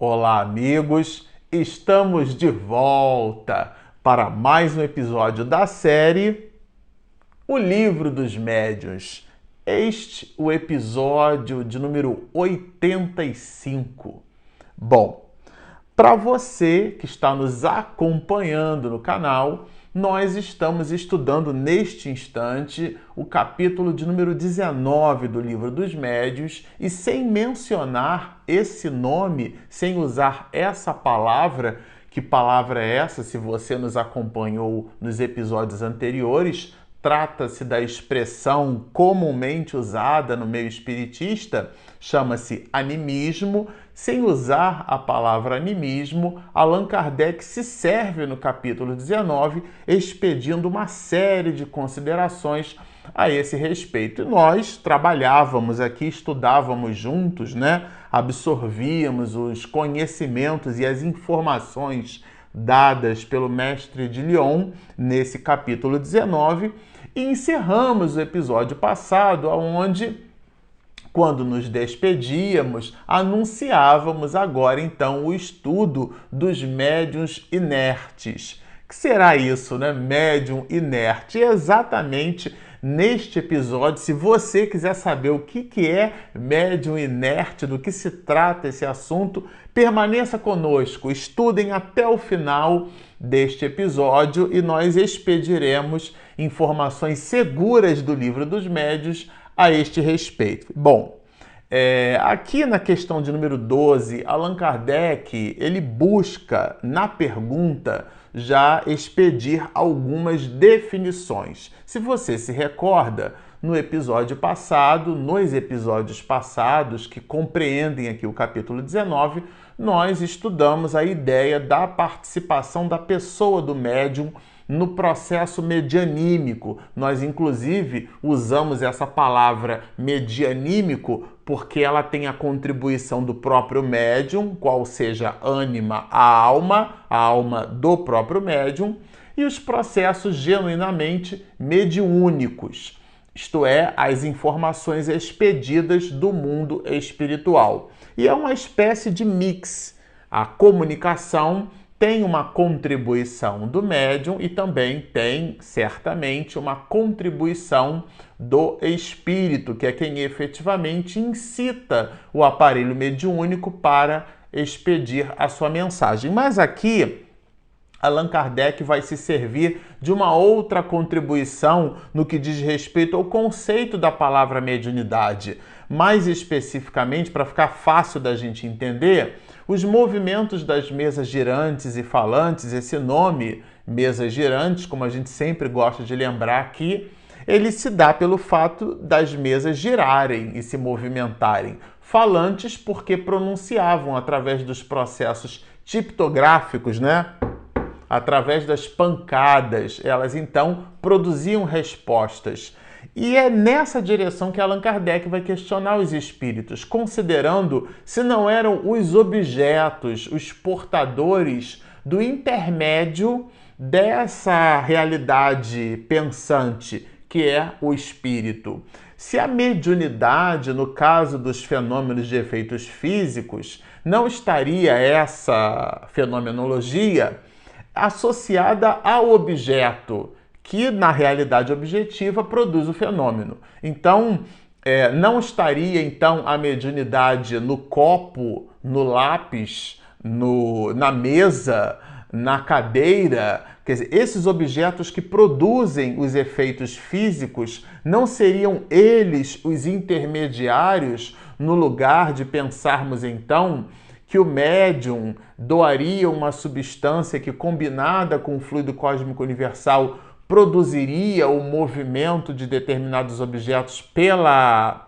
Olá, amigos! Estamos de volta para mais um episódio da série O Livro dos Médiuns. Este o episódio de número 85. Bom, para você que está nos acompanhando no canal, nós estamos estudando neste instante o capítulo de número 19 do Livro dos Médiuns e sem mencionar esse nome, sem usar essa palavra, que palavra é essa? Se você nos acompanhou nos episódios anteriores, trata-se da expressão comumente usada no meio espiritista, chama-se animismo. Sem usar a palavra animismo, Allan Kardec se serve no capítulo 19, expedindo uma série de considerações a esse respeito. E nós trabalhávamos aqui, estudávamos juntos, absorvíamos os conhecimentos e as informações dadas pelo mestre de Lyon nesse capítulo 19 e encerramos o episódio passado, onde, quando nos despedíamos, anunciávamos agora então o estudo dos médiuns inertes. O que será isso, Médium inerte? Exatamente neste episódio, se você quiser saber o que é médium inerte, do que se trata esse assunto, permaneça conosco, estudem até o final deste episódio e nós expediremos informações seguras do Livro dos Médiuns a este respeito. Bom, aqui na questão de número 12, Allan Kardec, ele busca, na pergunta, já expedir algumas definições. Se você se recorda, nos episódios passados, que compreendem aqui o capítulo 19, nós estudamos a ideia da participação da pessoa do médium no processo medianímico. Nós, inclusive, usamos essa palavra medianímico porque ela tem a contribuição do próprio médium, qual seja ânima, a alma do próprio médium, e os processos genuinamente mediúnicos, isto é, as informações expedidas do mundo espiritual. E é uma espécie de mix. A comunicação tem uma contribuição do médium e também tem, certamente, uma contribuição do espírito, que é quem efetivamente incita o aparelho mediúnico para expedir a sua mensagem. Mas aqui, Allan Kardec vai se servir de uma outra contribuição no que diz respeito ao conceito da palavra mediunidade. Mais especificamente, para ficar fácil da gente entender, os movimentos das mesas girantes e falantes, esse nome, mesas girantes, como a gente sempre gosta de lembrar aqui, ele se dá pelo fato das mesas girarem e se movimentarem. Falantes porque pronunciavam através dos processos tiptográficos, através das pancadas, elas então produziam respostas. E é nessa direção que Allan Kardec vai questionar os espíritos, considerando se não eram os objetos, os portadores do intermédio dessa realidade pensante, que é o espírito. Se a mediunidade, no caso dos fenômenos de efeitos físicos, não estaria essa fenomenologia associada ao objeto, que na realidade objetiva produz o fenômeno. Então, não estaria então a mediunidade no copo, no lápis, na mesa, na cadeira. Quer dizer, esses objetos que produzem os efeitos físicos, não seriam eles os intermediários no lugar de pensarmos então que o médium doaria uma substância que, combinada com o fluido cósmico universal, produziria o movimento de determinados objetos pela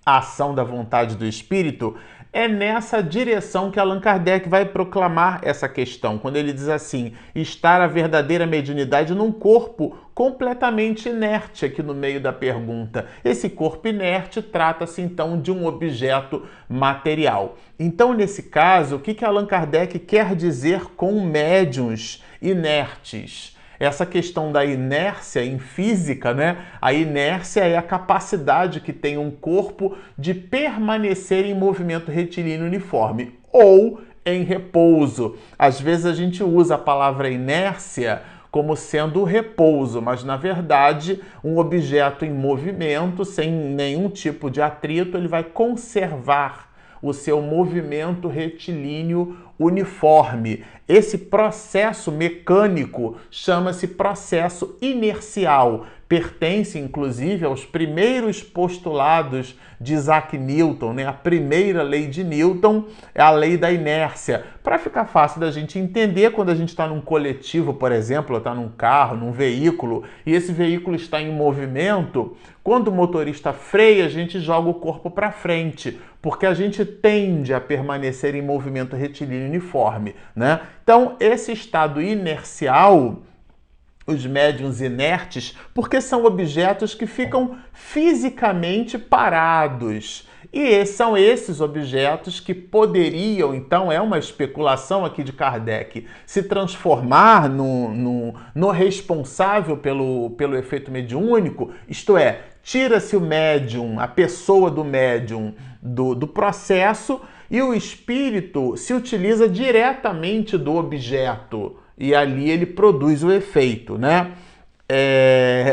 ação da vontade do espírito? É nessa direção que Allan Kardec vai proclamar essa questão, quando ele diz assim: estar a verdadeira mediunidade num corpo completamente inerte, aqui no meio da pergunta. Esse corpo inerte trata-se então de um objeto material. Então, nesse caso, o que Allan Kardec quer dizer com médiuns inertes? Essa questão da inércia em física, A inércia é a capacidade que tem um corpo de permanecer em movimento retilíneo uniforme ou em repouso. Às vezes a gente usa a palavra inércia como sendo o repouso, mas na verdade um objeto em movimento, sem nenhum tipo de atrito, ele vai conservar o seu movimento retilíneo uniforme. Esse processo mecânico chama-se processo inercial. Pertence, inclusive, aos primeiros postulados de Isaac Newton, né? A primeira lei de Newton é a lei da inércia. Para ficar fácil da gente entender, quando a gente está num coletivo, por exemplo, ou está num carro, num veículo, e esse veículo está em movimento, quando o motorista freia, a gente joga o corpo para frente, porque a gente tende a permanecer em movimento retilíneo uniforme, né? Então, esse estado inercial, os médiuns inertes, porque são objetos que ficam fisicamente parados. E são esses objetos que poderiam, então é uma especulação aqui de Kardec, se transformar no responsável pelo efeito mediúnico, isto é, tira-se o médium, a pessoa do médium do processo e o espírito se utiliza diretamente do objeto. E ali ele produz o efeito, né?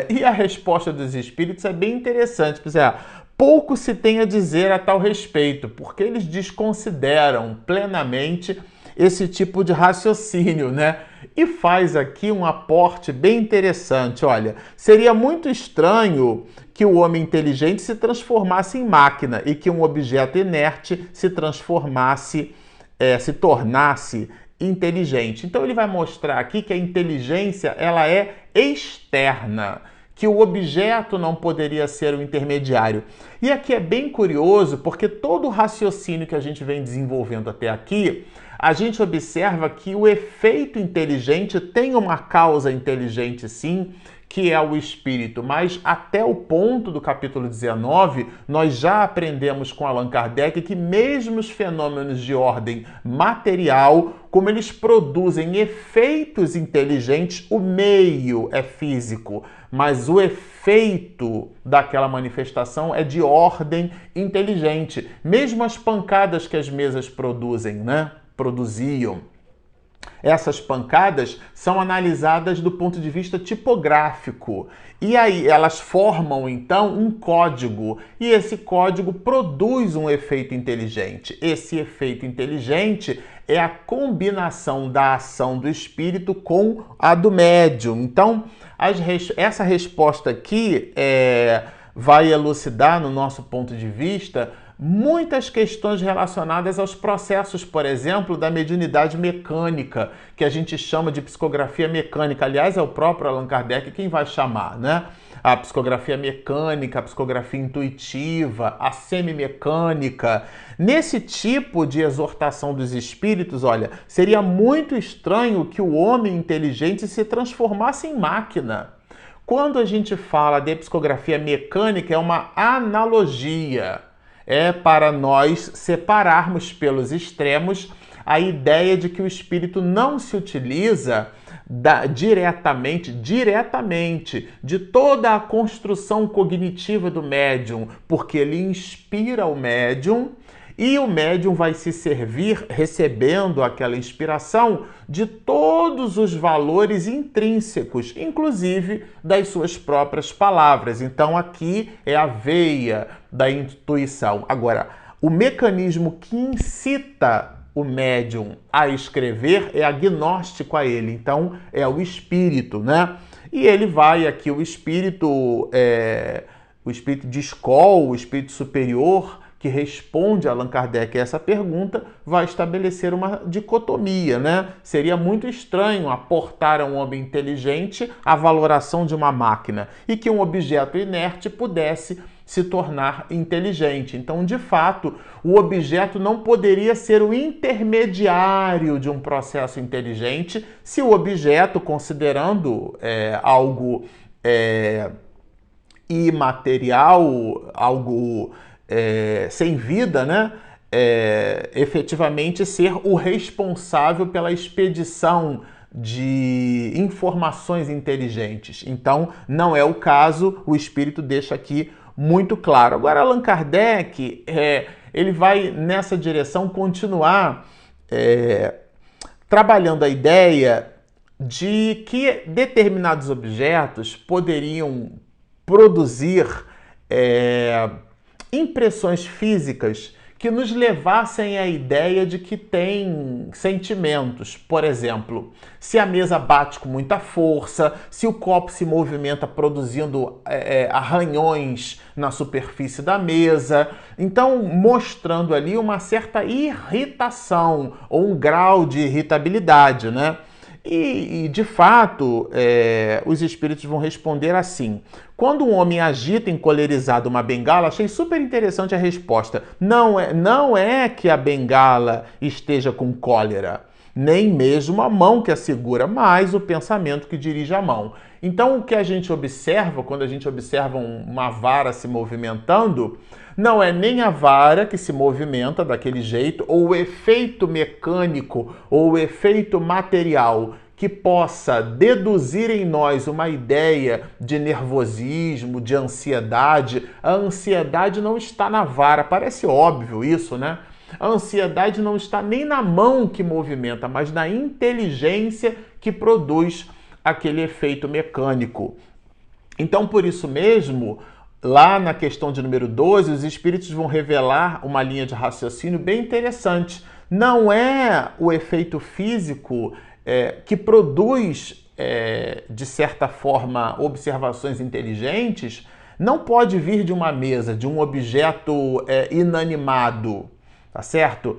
E a resposta dos espíritos é bem interessante. Pouco se tem a dizer a tal respeito, porque eles desconsideram plenamente esse tipo de raciocínio, né? E faz aqui um aporte bem interessante. Olha, seria muito estranho que o homem inteligente se transformasse em máquina e que um objeto inerte se tornasse inteligente. Então ele vai mostrar aqui que a inteligência ela é externa, que o objeto não poderia ser o intermediário. E aqui é bem curioso, porque todo o raciocínio que a gente vem desenvolvendo até aqui, a gente observa que o efeito inteligente tem uma causa inteligente sim, que é o espírito, mas até o ponto do capítulo 19, nós já aprendemos com Allan Kardec que mesmo os fenômenos de ordem material, como eles produzem efeitos inteligentes, o meio é físico, mas o efeito daquela manifestação é de ordem inteligente. Mesmo as pancadas que as mesas produziam, essas pancadas são analisadas do ponto de vista tipográfico. E aí elas formam, então, um código. E esse código produz um efeito inteligente. Esse efeito inteligente é a combinação da ação do espírito com a do médium. Então, essa resposta aqui vai elucidar, no nosso ponto de vista, muitas questões relacionadas aos processos, por exemplo, da mediunidade mecânica, que a gente chama de psicografia mecânica. Aliás, é o próprio Allan Kardec quem vai chamar, né? A psicografia mecânica, a psicografia intuitiva, a semimecânica. Nesse tipo de exortação dos espíritos, olha, seria muito estranho que o homem inteligente se transformasse em máquina. Quando a gente fala de psicografia mecânica, é uma analogia. É para nós separarmos pelos extremos a ideia de que o espírito não se utiliza diretamente de toda a construção cognitiva do médium, porque ele inspira o médium e o médium vai se servir, recebendo aquela inspiração, de todos os valores intrínsecos, inclusive das suas próprias palavras. Então aqui é a veia da intuição. Agora, o mecanismo que incita o médium a escrever é agnóstico a ele. Então é o espírito, né? E ele vai aqui, o espírito de Skoll, o espírito superior, que responde a Allan Kardec a essa pergunta, vai estabelecer uma dicotomia, né? Seria muito estranho aportar a um homem inteligente a valoração de uma máquina e que um objeto inerte pudesse se tornar inteligente. Então, de fato, o objeto não poderia ser o intermediário de um processo inteligente se o objeto, considerando algo imaterial, algo sem vida, né? Efetivamente ser o responsável pela expedição de informações inteligentes. Então, não é o caso, o espírito deixa aqui muito claro. Agora, Allan Kardec, ele vai nessa direção continuar trabalhando a ideia de que determinados objetos poderiam produzir impressões físicas que nos levassem à ideia de que tem sentimentos. Por exemplo, se a mesa bate com muita força, se o copo se movimenta produzindo arranhões na superfície da mesa. Então, mostrando ali uma certa irritação ou um grau de irritabilidade, né? E de fato, os espíritos vão responder assim. Quando um homem agita encolerizado uma bengala, achei super interessante a resposta. Não é que a bengala esteja com cólera, nem mesmo a mão que a segura, mas o pensamento que dirige a mão. Então, o que a gente observa, quando a gente observa uma vara se movimentando, não é nem a vara que se movimenta daquele jeito, ou o efeito mecânico, ou o efeito material que possa deduzir em nós uma ideia de nervosismo, de ansiedade. A ansiedade não está na vara, parece óbvio isso, né? A ansiedade não está nem na mão que movimenta, mas na inteligência que produz aquele efeito mecânico. Então, por isso mesmo, lá na questão de número 12, os espíritos vão revelar uma linha de raciocínio bem interessante. Não é o efeito físico que produz, de certa forma, observações inteligentes, não pode vir de uma mesa, de um objeto inanimado, tá certo?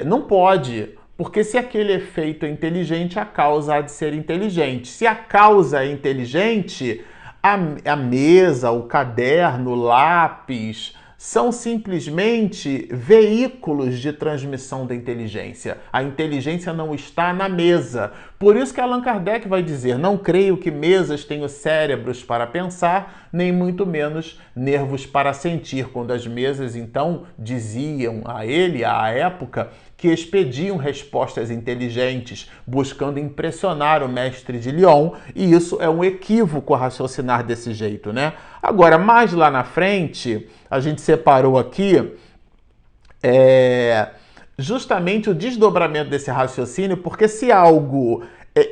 Não pode, porque se aquele efeito é inteligente, a causa há de ser inteligente. Se a causa é inteligente, a mesa, o caderno, o lápis, são simplesmente veículos de transmissão da inteligência. A inteligência não está na mesa. Por isso que Allan Kardec vai dizer: não creio que mesas tenham cérebros para pensar, nem muito menos nervos para sentir. Quando as mesas, então, diziam a ele, à época, que expediam respostas inteligentes, buscando impressionar o mestre de Lyon, e isso é um equívoco raciocinar desse jeito, né? Agora, mais lá na frente, a gente separou aqui justamente o desdobramento desse raciocínio, porque se algo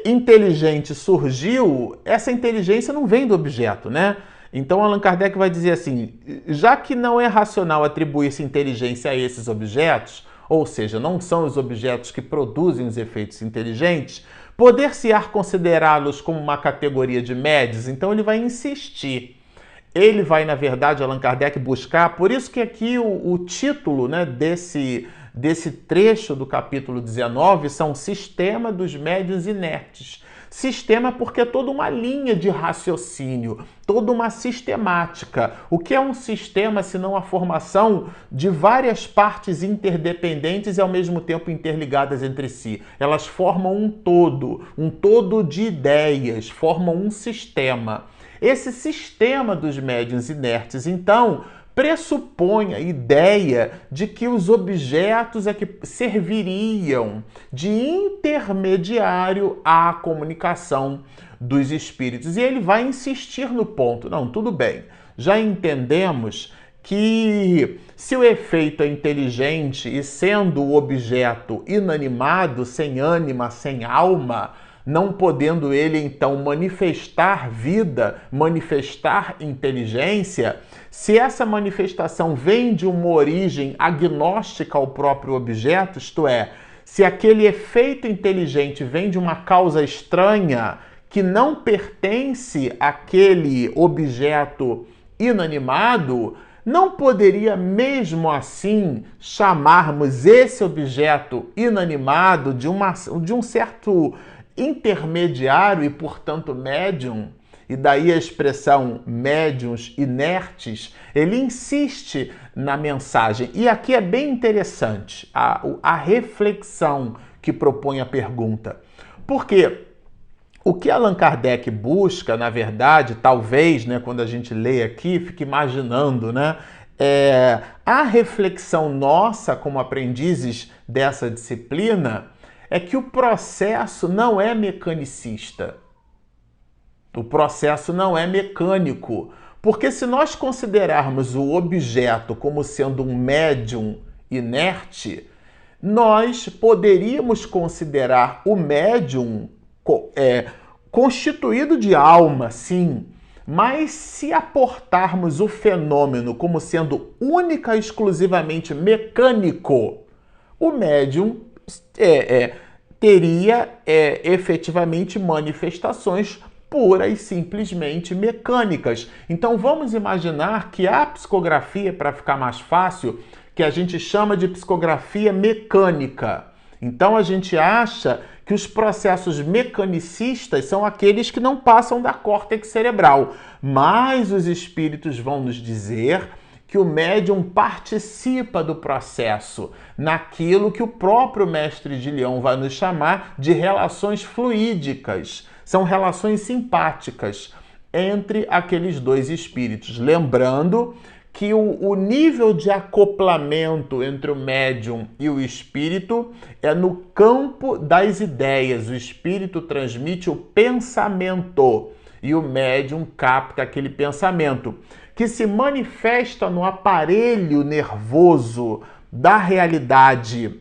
inteligente surgiu, essa inteligência não vem do objeto, né? Então, Allan Kardec vai dizer assim: já que não é racional atribuir-se inteligência a esses objetos, ou seja, não são os objetos que produzem os efeitos inteligentes, poder-se-á considerá-los como uma categoria de médios. Então ele vai insistir. Ele vai, na verdade, Allan Kardec buscar, por isso que aqui o título, né, desse trecho do capítulo 19 são Sistema dos Médiuns Inertes. Sistema porque é toda uma linha de raciocínio, toda uma sistemática. O que é um sistema senão a formação de várias partes interdependentes e ao mesmo tempo interligadas entre si? Elas formam um todo de ideias, formam um sistema. Esse sistema dos médiuns inertes, então, pressupõe a ideia de que os objetos é que serviriam de intermediário à comunicação dos espíritos. E ele vai insistir no ponto. Não, tudo bem, já entendemos que se o efeito é inteligente e sendo o objeto inanimado, sem ânima, sem alma, não podendo ele, então, manifestar vida, manifestar inteligência, se essa manifestação vem de uma origem agnóstica ao próprio objeto, isto é, se aquele efeito inteligente vem de uma causa estranha que não pertence àquele objeto inanimado, não poderia mesmo assim chamarmos esse objeto inanimado de um certo intermediário e, portanto, médium, e daí a expressão médiuns inertes. Ele insiste na mensagem. E aqui é bem interessante a reflexão que propõe a pergunta. Porque o que Allan Kardec busca, na verdade, talvez, né, quando a gente lê aqui, fique imaginando, né, a reflexão nossa como aprendizes dessa disciplina é que o processo não é mecanicista. O processo não é mecânico. Porque se nós considerarmos o objeto como sendo um médium inerte, nós poderíamos considerar o médium constituído de alma, sim, mas se aportarmos o fenômeno como sendo única e exclusivamente mecânico, o médium teria efetivamente manifestações puras e simplesmente mecânicas. Então vamos imaginar que a psicografia, para ficar mais fácil, que a gente chama de psicografia mecânica. Então a gente acha que os processos mecanicistas são aqueles que não passam da córtex cerebral, mas os espíritos vão nos dizer que o médium participa do processo, naquilo que o próprio mestre de Leão vai nos chamar de relações fluídicas. São relações simpáticas entre aqueles dois espíritos. Lembrando que o nível de acoplamento entre o médium e o espírito é no campo das ideias. O espírito transmite o pensamento e o médium capta aquele pensamento, que se manifesta no aparelho nervoso da realidade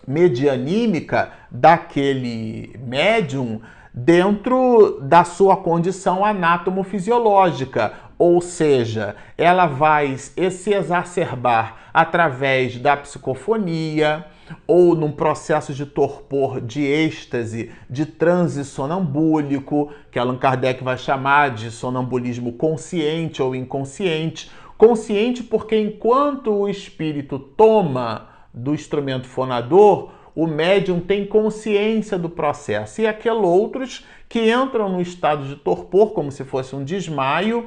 medianímica daquele médium dentro da sua condição anatomofisiológica, ou seja, ela vai se exacerbar através da psicofonia ou num processo de torpor, de êxtase, de transe sonambúlico, que Allan Kardec vai chamar de sonambulismo consciente ou inconsciente. Consciente porque enquanto o espírito toma do instrumento fonador, o médium tem consciência do processo. E aqueles outros que entram no estado de torpor, como se fosse um desmaio,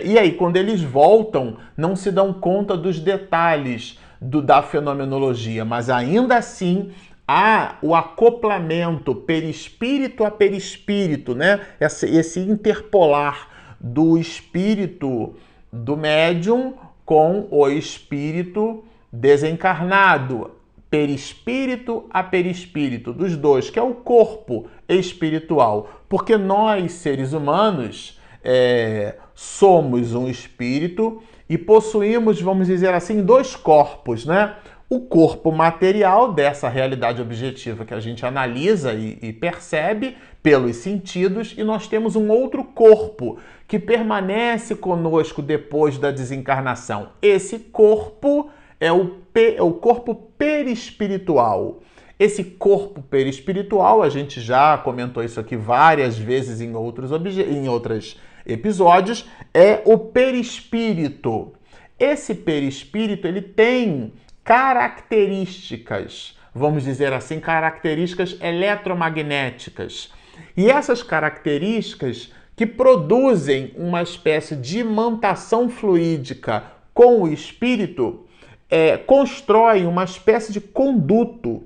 e aí quando eles voltam, não se dão conta dos detalhes da fenomenologia, mas ainda assim há o acoplamento perispírito a perispírito, né? Esse interpolar do espírito do médium com o espírito desencarnado, perispírito a perispírito, dos dois, que é o corpo espiritual. Porque nós, seres humanos, somos um espírito e possuímos, vamos dizer assim, dois corpos, né? O corpo material dessa realidade objetiva que a gente analisa e percebe pelos sentidos, e nós temos um outro corpo que permanece conosco depois da desencarnação. Esse corpo é o corpo perispiritual. Esse corpo perispiritual, a gente já comentou isso aqui várias vezes em outros episódios, é o perispírito. Esse perispírito, ele tem características, vamos dizer assim, características eletromagnéticas. E essas características que produzem uma espécie de imantação fluídica com o espírito, constroem uma espécie de conduto,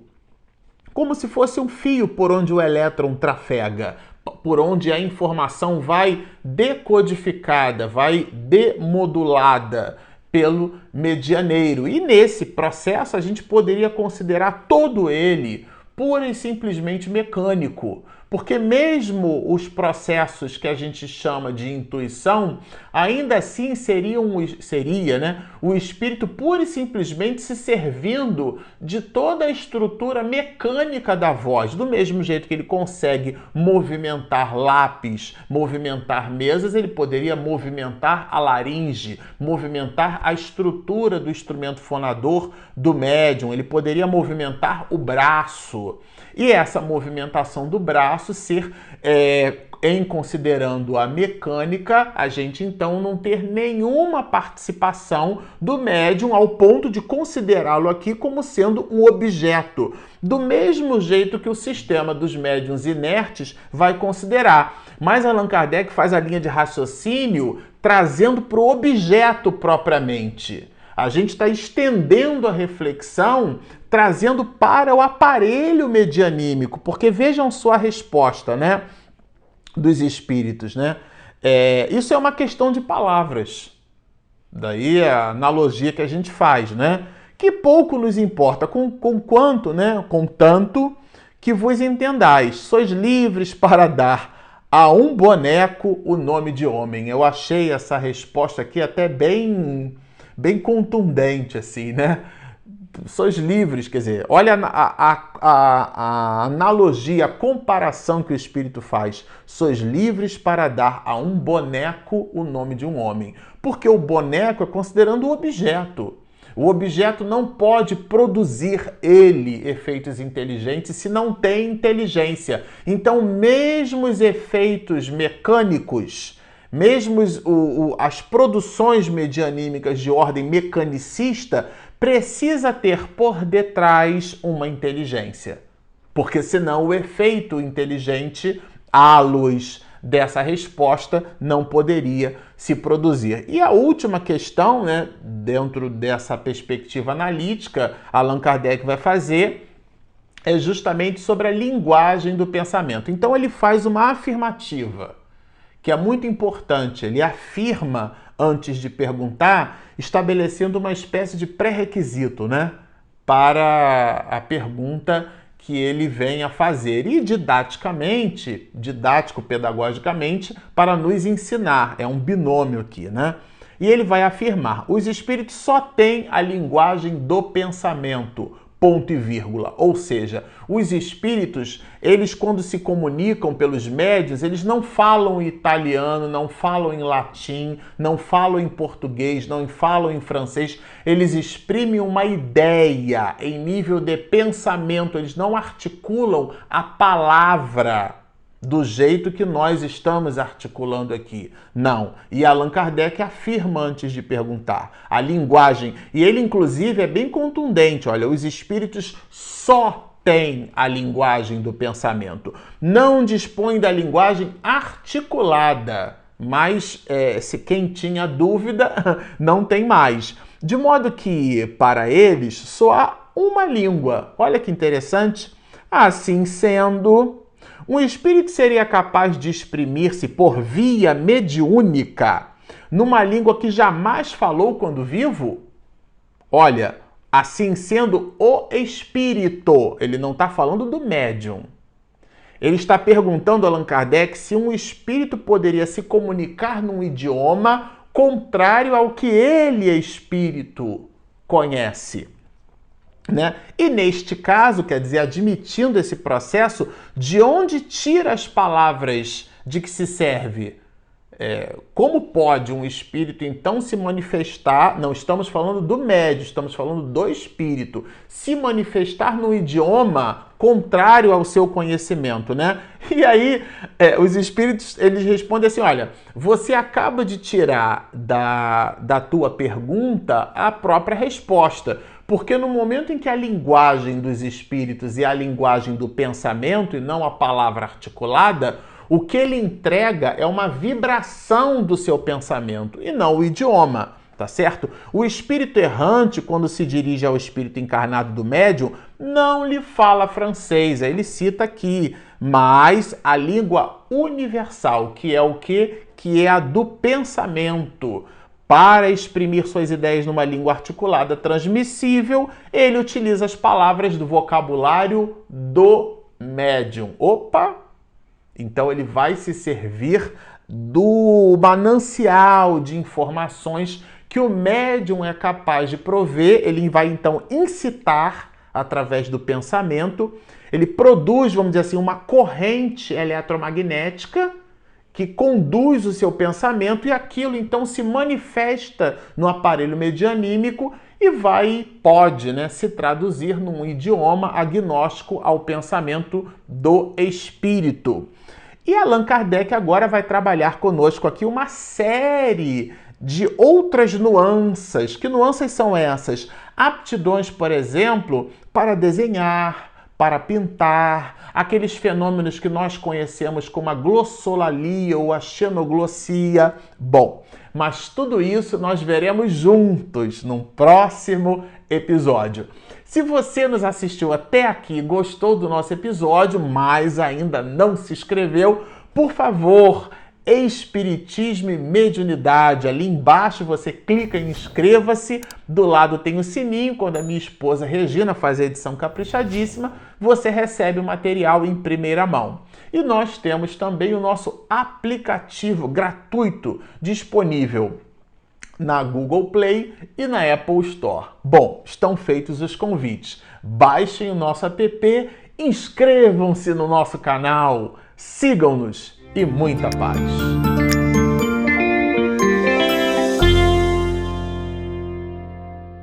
como se fosse um fio por onde o elétron trafega, por onde a informação vai decodificada, vai demodulada pelo medianeiro. E nesse processo a gente poderia considerar todo ele pura e simplesmente mecânico, porque mesmo os processos que a gente chama de intuição, ainda assim seria o espírito pura e simplesmente se servindo de toda a estrutura mecânica da voz, do mesmo jeito que ele consegue movimentar lápis, movimentar mesas, ele poderia movimentar a laringe, movimentar a estrutura do instrumento fonador do médium, ele poderia movimentar o braço. E essa movimentação do braço ser, em considerando a mecânica, a gente então não ter nenhuma participação do médium ao ponto de considerá-lo aqui como sendo um objeto. Do mesmo jeito que o sistema dos médiuns inertes vai considerar. Mas Allan Kardec faz a linha de raciocínio trazendo para o objeto propriamente. A gente está estendendo a reflexão, trazendo para o aparelho medianímico, porque vejam só a resposta, né, dos espíritos, né? Isso é uma questão de palavras. Daí a analogia que a gente faz, né? Que pouco nos importa, com quanto, né? Com tanto que vos entendais. Sois livres para dar a um boneco o nome de homem. Eu achei essa resposta aqui até bem contundente, assim, né? sois livres, quer dizer, olha a analogia, a comparação que o Espírito faz. Sois livres para dar a um boneco o nome de um homem. Porque o boneco é considerando o objeto. O objeto não pode produzir ele efeitos inteligentes se não tem inteligência. Então, mesmo os efeitos mecânicos, mesmo as produções medianímicas de ordem mecanicista, precisa ter por detrás uma inteligência. Porque senão o efeito inteligente, à luz dessa resposta, não poderia se produzir. E a última questão, né, dentro dessa perspectiva analítica, Allan Kardec vai fazer é justamente sobre a linguagem do pensamento. Então ele faz uma afirmativa, que é muito importante. Ele afirma antes de perguntar, estabelecendo uma espécie de pré-requisito, né, para a pergunta que ele vem a fazer. E didaticamente, didático-pedagogicamente, para nos ensinar. É um binômio aqui, né? E ele vai afirmar: os espíritos só têm a linguagem do pensamento, ponto e vírgula. Ou seja, os espíritos, eles quando se comunicam pelos médiuns, eles não falam em italiano, não falam em latim, não falam em português, não falam em francês. Eles exprimem uma ideia em nível de pensamento, eles não articulam a palavra do jeito que nós estamos articulando aqui. Não. E Allan Kardec afirma antes de perguntar. A linguagem, e ele inclusive é bem contundente, olha, os espíritos só têm a linguagem do pensamento. Não dispõem da linguagem articulada, mas se quem tinha dúvida, não tem mais. De modo que, para eles, só há uma língua. Olha que interessante. Assim sendo, um espírito seria capaz de exprimir-se por via mediúnica numa língua que jamais falou quando vivo? Olha, assim sendo o espírito, ele não está falando do médium. Ele está perguntando a Allan Kardec se um espírito poderia se comunicar num idioma contrário ao que ele, espírito, conhece. Né? E neste caso, quer dizer, admitindo esse processo, de onde tira as palavras de que se serve? Como pode um espírito então se manifestar, não estamos falando do médium, estamos falando do espírito, se manifestar num idioma contrário ao seu conhecimento, né? E aí os espíritos, eles respondem assim: olha, você acaba de tirar da tua pergunta a própria resposta. Porque no momento em que a linguagem dos espíritos é a linguagem do pensamento e não a palavra articulada, o que ele entrega é uma vibração do seu pensamento e não o idioma, tá certo? O espírito errante, quando se dirige ao espírito encarnado do médium, não lhe fala francês, ele cita aqui, mas a língua universal, que é o quê? Que é a do pensamento. Para exprimir suas ideias numa língua articulada transmissível, ele utiliza as palavras do vocabulário do médium. Opa! Então ele vai se servir do manancial de informações que o médium é capaz de prover. Ele vai então incitar através do pensamento. Ele produz, vamos dizer assim, uma corrente eletromagnética que conduz o seu pensamento, e aquilo então se manifesta no aparelho medianímico e pode, né, se traduzir num idioma agnóstico ao pensamento do espírito. E Allan Kardec agora vai trabalhar conosco aqui uma série de outras nuances. Que nuances são essas? Aptidões, por exemplo, para desenhar, para pintar, aqueles fenômenos que nós conhecemos como a glossolalia ou a xenoglossia. Bom, mas tudo isso nós veremos juntos num próximo episódio. Se você nos assistiu até aqui e gostou do nosso episódio, mas ainda não se inscreveu, por favor, Espiritismo e Mediunidade. Ali embaixo você clica em inscreva-se, do lado tem o sininho. Quando a minha esposa Regina faz a edição caprichadíssima, você recebe o material em primeira mão. E nós temos também o nosso aplicativo gratuito disponível na Google Play e na Apple Store. Bom, estão feitos os convites. Baixem o nosso app, inscrevam-se no nosso canal, sigam-nos e muita paz!